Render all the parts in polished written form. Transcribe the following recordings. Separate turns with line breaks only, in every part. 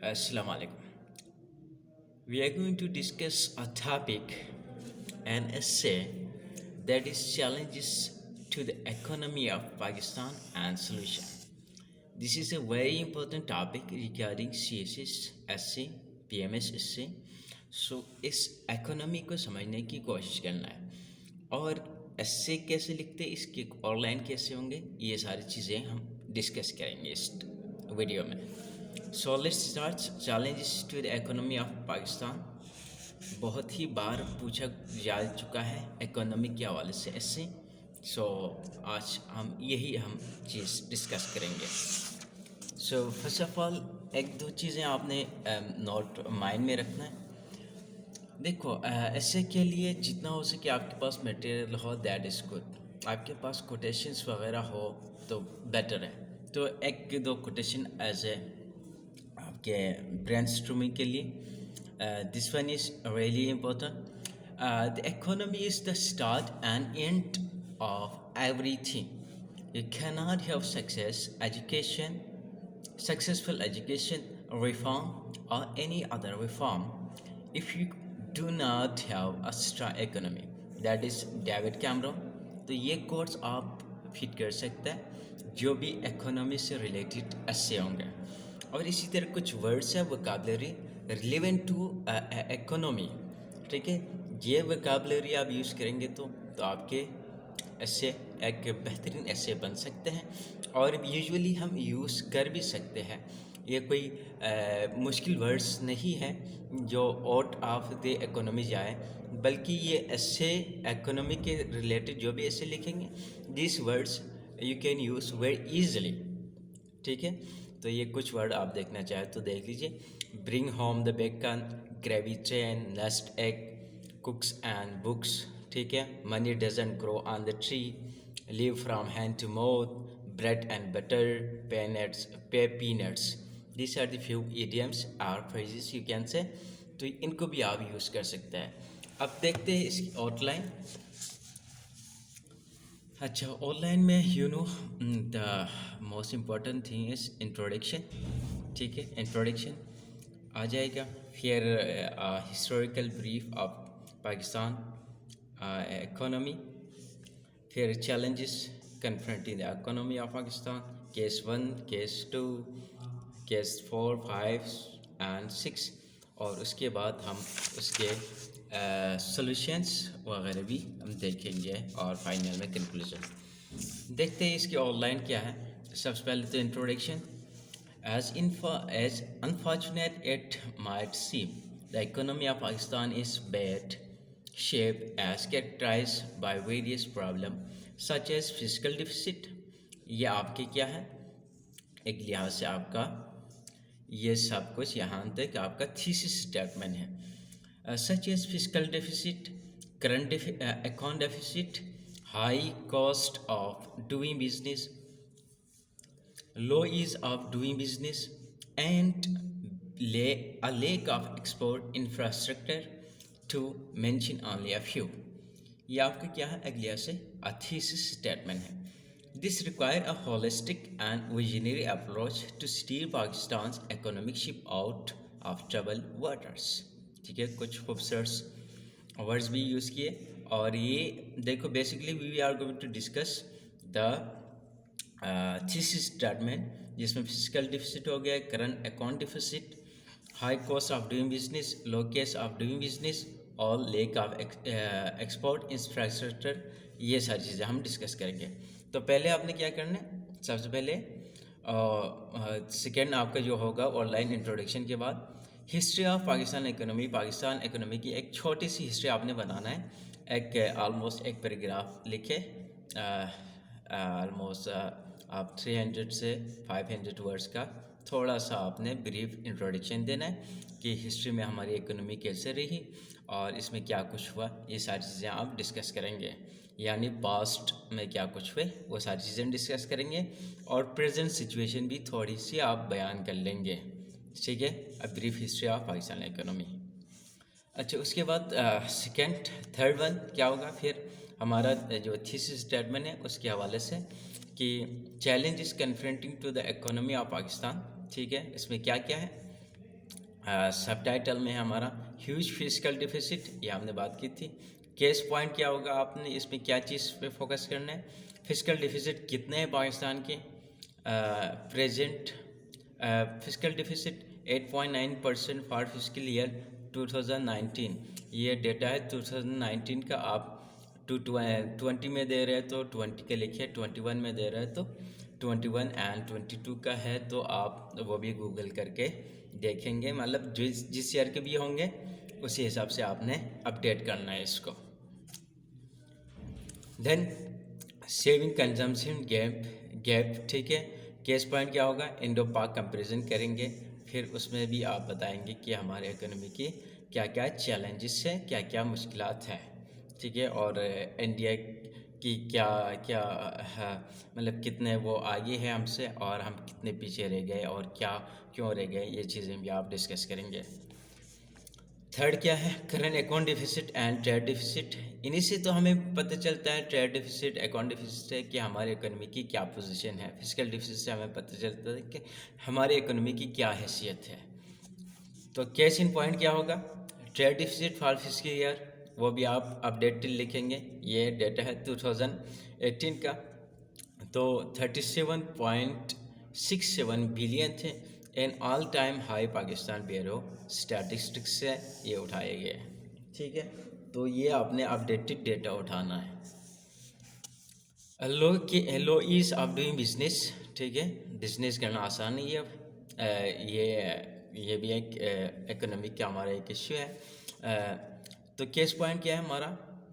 Assalamu alaikum. We are going to discuss a topic, an essay that is challenges to the economy of Pakistan and solution. This is a very important topic regarding CSS, SC, PMS essay. सो इस economy को समझने की कोशिश करना है और essay कैसे लिखते हैं, इसके ऑनलाइन कैसे होंगे, ये सारी चीज़ें हम डिस्कस करेंगे इस वीडियो में. So let's start. Challenges to the economy of Pakistan बहुत ही बार पूछा जा चुका है इकोनॉमी के हवाले से ऐसे. सो आज हम चीज़ डिस्कस करेंगे. सो फर्स्ट ऑफ ऑल एक दो चीज़ें आपने नोट माइंड में रखना है. देखो ऐसे के लिए जितना हो सके आपके पास मटेरियल हो दैट इज़ गुड. आपके पास कोटेशंस वगैरह हो तो बेटर है. तो एक दो कोटेशन एज ए आपके ब्रेनस्टॉर्मिंग के लिए. This one is really important. The economy is the start and end of everything. You cannot have successful education reform or any other reform if you do not have a strong economy. That is David Cameron. तो ये course आप fit कर सकते हैं जो भी economy से related ऐसे होंगे. और इसी तरह कुछ वर्ड्स है वोकैबुलरी रिलेवेंट टू इकोनॉमी. ठीक है, ये वोकैबुलरी आप यूज़ करेंगे तो आपके ऐसे एक बेहतरीन ऐसे बन सकते हैं. और यूजुअली हम यूज़ कर भी सकते हैं. ये कोई मुश्किल वर्ड्स नहीं है जो आउट ऑफ द इकोनॉमी जाए, बल्कि ये ऐसे इकोनॉमी के रिलेटेड जो भी ऐसे लिखेंगे this words you can use very easily. ठीक है, तो ये कुछ वर्ड आप देखना चाहें तो देख लीजिए. Bring home the bacon, gravy train, nest egg, cooks and books. ठीक है, money doesn't grow on the tree, live from hand to mouth, bread and butter, pay peanuts. This are the few idioms और phrases you can say. तो इनको भी आप use कर सकते हैं. अब देखते हैं इसकी आउटलाइन. अच्छा, ऑनलाइन में the most important thing is introduction. ठीक है, इंट्रोडक्शन आ जाएगा. फिर historical brief of Pakistan economy. फिर challenges confronting the economy of Pakistan, case 1, case 2, case 4, 5 and 6. और उसके बाद हम उसके सॉल्यूशंस वगैरह भी हम देखेंगे और फाइनल में कंक्लूजन देखते हैं. इसकी ऑनलाइन क्या है. सबसे पहले तो introduction. as unfortunate it might seem, the economy of Pakistan is bad shape as characterized by various problems such as fiscal deficit. ये आपके क्या है, एक लिहाज से आपका ये सब कुछ यहाँ तक आपका थीसिस स्टेटमेंट है. such as fiscal deficit, current account deficit, high cost of doing business, low ease of doing business, and a lack of export infrastructure, to mention only a few. ये आपका क्या है, अगले से a thesis statement है. This require a holistic and visionary approach to steer Pakistan's economic ship out of troubled waters. ठीक है, कुछ खूबसूरत वर्ड्स भी यूज़ किए. और ये देखो basically we are going to discuss the thesis statement, जिसमें फिजिकल डिफिसिट हो गया, current account deficit, high cost of doing business, low cost of doing business और लेक ऑफ एक्सपोर्ट इंफ्रास्ट्रक्चर. ये सारी चीज़ें हम डिस्कस करेंगे. तो पहले आपने क्या करना है, सबसे पहले सेकेंड आपका जो होगा ऑनलाइन इंट्रोडक्शन के बाद history of Pakistan economy. Pakistan economy की एक छोटी सी हिस्ट्री आपने बनाना है. एक ऑलमोस्ट एक पैराग्राफ लिखे, ऑलमोस्ट आप 300 से 500 वर्ड्स का थोड़ा सा आपने ब्रीफ इंट्रोडक्शन देना है कि हिस्ट्री में हमारी इकोनॉमी कैसे रही और इसमें क्या कुछ हुआ. ये सारी चीज़ें आप डिस्कस करेंगे, यानी पास्ट में क्या कुछ हुए वो सारी चीज़ें डिस्कस करेंगे और प्रेजेंट सिचुएशन भी थोड़ी सी आप बयान कर लेंगे. ठीक है, a brief history of Pakistan economy. अच्छा, उसके बाद सेकेंड थर्ड वन क्या होगा, फिर हमारा जो थीसिस स्टेटमेंट है उसके हवाले से कि challenge is confronting to the economy of Pakistan. ठीक है, इसमें क्या क्या है, सबटाइटल में है हमारा ह्यूज फिजिकल डिफिसिट, ये हमने बात की थी। केस पॉइंट क्या होगा, आपने इसमें क्या चीज़ पे फोकस करना है, फिजिकल डिफिसिट कितने हैं पाकिस्तान के present. Physical deficit 8.9% for physical year 2019, ये डेटा है 2019 का। आप 20 में दे रहे हैं तो 20 के लिखिए, 21 में दे रहे हैं तो 21 एंड 22 का है तो आप वो भी गूगल करके देखेंगे, मतलब जिस ईयर के भी होंगे उसी हिसाब से आपने अपडेट करना है इसको। देन सेविंग कंजम्पशन गैप, ठीक है। केस पॉइंट क्या होगा, इंडो पाक कंपेरिजन करेंगे, फिर उसमें भी आप बताएंगे कि हमारे इकोनॉमी की क्या क्या चैलेंजेस है, क्या क्या मुश्किलात है, ठीक है। और इंडिया की क्या क्या मतलब कितने वो आगे है हमसे और हम कितने पीछे रह गए और क्या क्यों रह गए, ये चीज़ें भी आप डिस्कस करेंगे। थर्ड क्या है, current account deficit and trade deficit. इन्हीं से तो हमें पता चलता है, ट्रेड डिफिसिट अकाउंट डिफिसिट से, कि हमारे इकोनॉमी की क्या पोजीशन है। फिजिकल डिफिसिट से हमें पता चलता है कि हमारे इकोनॉमी की क्या हैसियत है। तो केस इन पॉइंट क्या होगा, trade deficit for physical year, वो भी आप अपडेटेड लिखेंगे। ये डेटा है 2018 का, तो 37.67 बिलियन थे। An all time high Pakistan bureau statistics से ये उठाए गए, ठीक है। तो ये आपने अपडेटेड डेटा उठाना है। लो ईज ऑफ डूइंग बिजनेस, ठीक है। बिजनेस करना आसान नहीं है अब। ये भी एक इकोनॉमिक का हमारा एक इश्यू है। तो केस पॉइंट क्या है हमारा,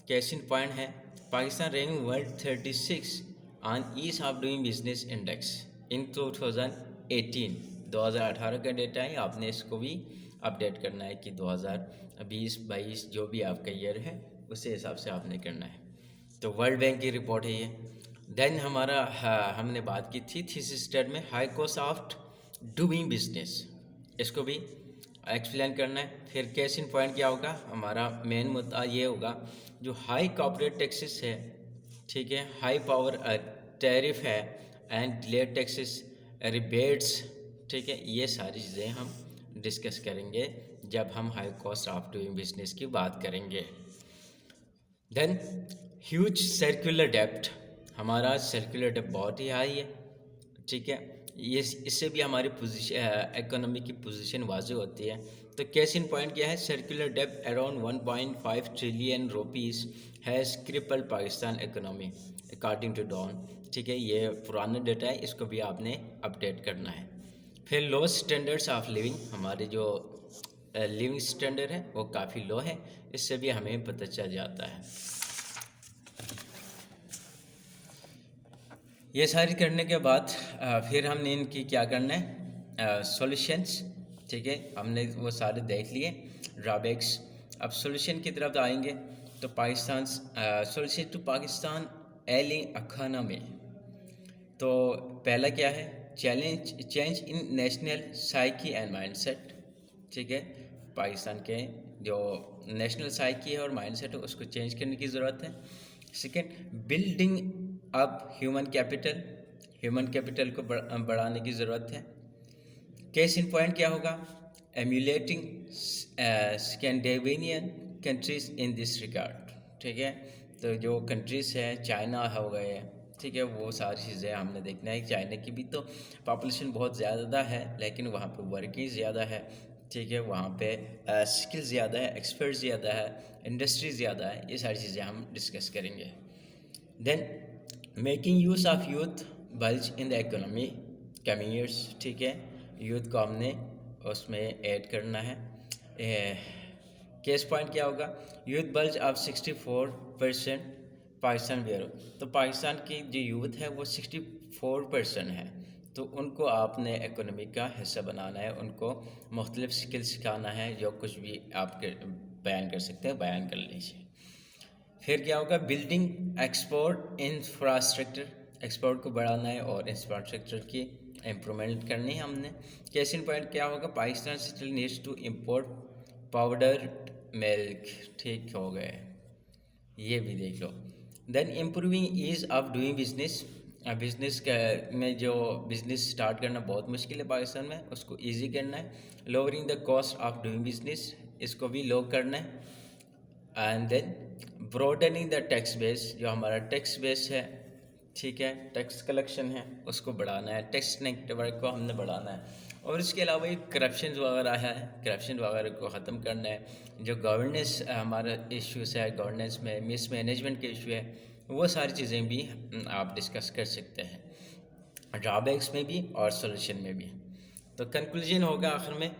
केस इन पॉइंट है Pakistan rank world 36 on ease of doing business index in 2018 का डेटा है। आपने इसको भी अपडेट करना है कि 2020-22 जो भी आपका ईयर है उसी हिसाब से आपने करना है। तो वर्ल्ड बैंक की रिपोर्ट है ये। देन हमारा हमने बात की थी थीसिस स्टेट में high cost of doing business, इसको भी एक्सप्लेन करना है। फिर केस इन पॉइंट क्या होगा, हमारा मेन मुद्दा ये होगा जो हाई कॉर्पोरेट टैक्सेस है, ठीक है, हाई पावर टैरिफ है एंड डिलेड टैक्सेस रिबेट्स, ठीक है। ये सारी चीज़ें हम डिस्कस करेंगे जब हम high cost of doing business की बात करेंगे। देन ह्यूज सर्कुलर डेप्ट, हमारा सर्कुलर डेप्ट बहुत ही हाई है, ठीक है। ये इससे भी हमारी पोजीशन इकोनॉमी की पोजीशन वाज़ेह होती है। तो केस इन पॉइंट क्या है, सर्कुलर डेप्ट around 1.5 trillion rupees has cripple Pakistan economy according to Dawn, ठीक है। ये पुराना डेटा है, इसको भी आपने अपडेट करना है। फिर लो स्टैंडर्ड्स ऑफ लिविंग, हमारे जो लिविंग स्टैंडर्ड है वो काफ़ी लो है, इससे भी हमें पता चल जाता है। ये सारी करने के बाद फिर हमने इनकी क्या करना है, सॉल्यूशंस, ठीक है। हमने वो सारे देख लिए ड्रॉबैक्स। अब सॉल्यूशन की तरफ आएंगे। तो पाकिस्तान सॉल्यूशन टू पाकिस्तान एलिंग अखाना में, तो पहला क्या है, change in national psyche and mindset, ठीक है। पाकिस्तान के जो नेशनल साइकी है और माइंडसेट है उसको चेंज करने की ज़रूरत है। Second, building up human capital को बढ़ाने की ज़रूरत है। केस इन पॉइंट क्या होगा, emulating Scandinavian countries in this regard, ठीक है। तो जो कंट्रीज़ हैं, चाइना हो गए, ठीक है, वो सारी चीज़ें हमने देखना है। चाइना की भी तो पॉपुलेशन बहुत ज़्यादा है लेकिन वहाँ पे वर्किंग ज़्यादा है, ठीक है। वहाँ पे स्किल ज़्यादा है, एक्सपर्ट ज़्यादा है, इंडस्ट्री ज़्यादा है, ये सारी चीज़ें हम डिस्कस करेंगे। Then making use of youth bulge in the economy coming years, ठीक है। यूथ को हमने उसमें ऐड करना है। केस पॉइंट क्या होगा, youth bulge of 64% Pakistan bureau, तो पाकिस्तान की जो यूथ है वो 64% है। तो उनको आपने इकोनॉमी का हिस्सा बनाना है, उनको मुख्तलिफ स्किल सिखाना है, जो कुछ भी आप बयान कर सकते हैं बयान कर लीजिए। फिर क्या होगा, बिल्डिंग एक्सपोर्ट इंफ्रास्ट्रक्चर, एक्सपोर्ट को बढ़ाना है और इंफ्रास्ट्रक्चर की इम्प्रूवमेंट करनी है हमने। केस इन पॉइंट क्या होगा, Pakistan still needs to import powder milk, ठीक हो गए, ये भी देख लो। Then improving ease of doing business, business में जो बिज़नेस स्टार्ट करना बहुत मुश्किल है पाकिस्तान में, उसको इजी करना है। Lowering the cost of doing business, इसको भी लो करना है। And then broadening the tax base, जो हमारा टैक्स बेस है, ठीक है, टैक्स कलेक्शन है, उसको बढ़ाना है, टैक्स नेटवर्क को हमने बढ़ाना है। और इसके अलावा ये करप्शन वगैरह है, करप्शन वगैरह को ख़त्म करना है। जो गवर्नेंस हमारा इश्यूज़ है, गवर्नेंस में मिसमैनेजमेंट के इशू है, वो सारी चीज़ें भी आप डिस्कस कर सकते हैं, ड्रॉबैक्स में भी और सोल्यूशन में भी। तो कंक्लूजन होगा आखिर में,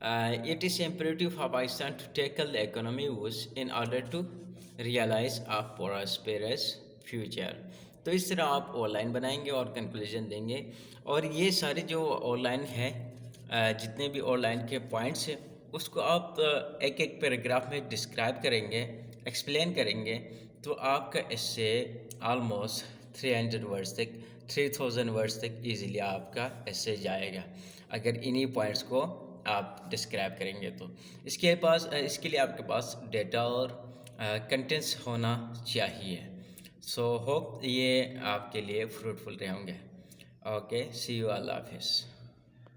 it is imperative for Pakistan to tackle the economy woes in order to realize a prosperous future। तो इस तरह आप ऑनलाइन बनाएंगे और कंक्लूजन देंगे। और ये सारे जो ऑनलाइन है, जितने भी ऑनलाइन के पॉइंट्स हैं, उसको आप एक एक पैराग्राफ में डिस्क्राइब करेंगे, एक्सप्लेन करेंगे, तो आपका इससे आलमोस्ट 300 वर्ड्स तक, 3000 वर्ड्स तक ईज़िली आपका ऐसे जाएगा, अगर इन्हीं पॉइंट्स को आप डिस्क्राइब करेंगे। तो इसके लिए आपके पास डेटा और कंटेंट्स होना चाहिए। सो होप ये आपके लिए फ्रूटफुल रहे होंगे। ओके, सी यू, अल्लाह हाफिज़।